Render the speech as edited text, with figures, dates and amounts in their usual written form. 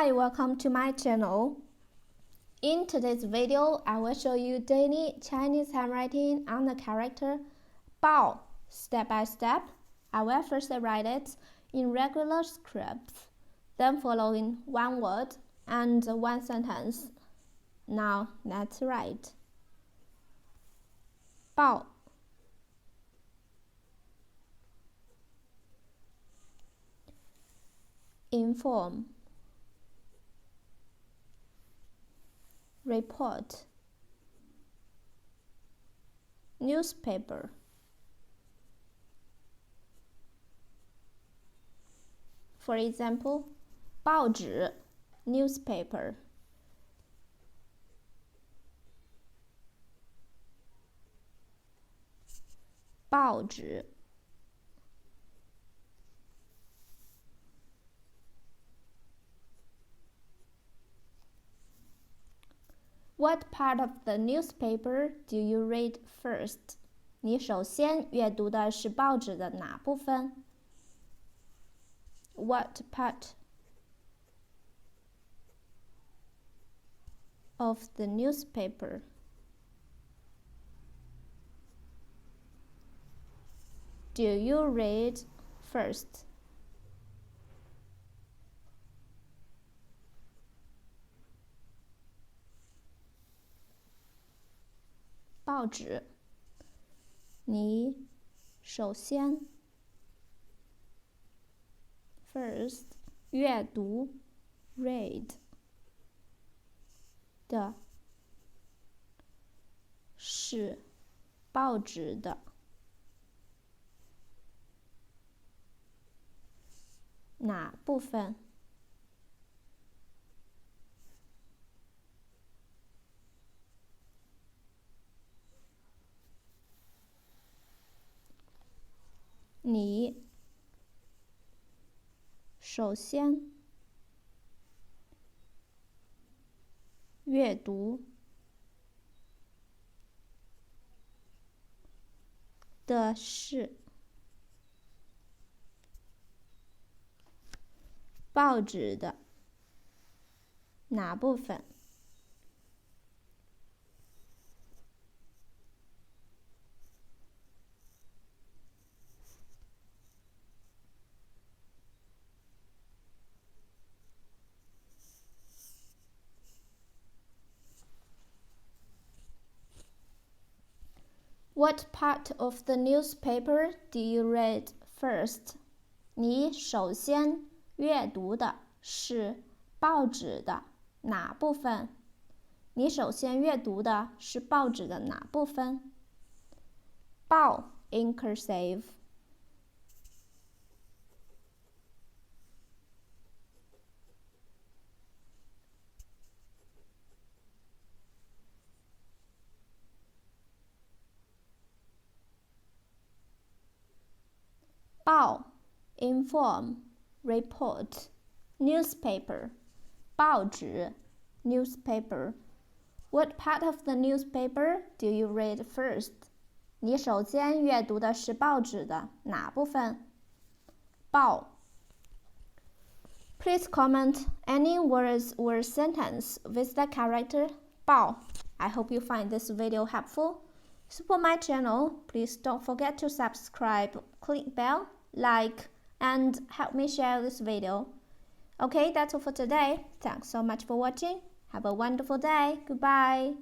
Hi, welcome to my channel. In today's video, I will show you daily Chinese handwriting on the character 报 step by step. I will first write it in regular script, then following one word and one sentence. Now let's write. 报 inform, report, newspaper, for example, 报纸 newspaper, 报纸 What part of the newspaper do you read first? 你首先阅读的是报纸的哪部分？ What part of the newspaper do you read first? 报纸，你首先 first 阅读 read 的是报纸的哪部分？你首先阅读的是报纸的哪部分？What part of the newspaper do you read first? 你首先阅读的是报纸的哪部分？你首先阅读的是报纸的哪部分？报 in cursive. 报 inform, report, newspaper, 报纸 newspaper. What part of the newspaper do you read first? 你首先阅读的是报纸的哪部分？报 Please comment any words or sentence with the character 报. I hope you find this video helpful. Support my channel. Please don't forget to subscribe, click bell, like, and help me share this video. Okay, that's all for today. Thanks so much for watching. Have a wonderful day. Goodbye.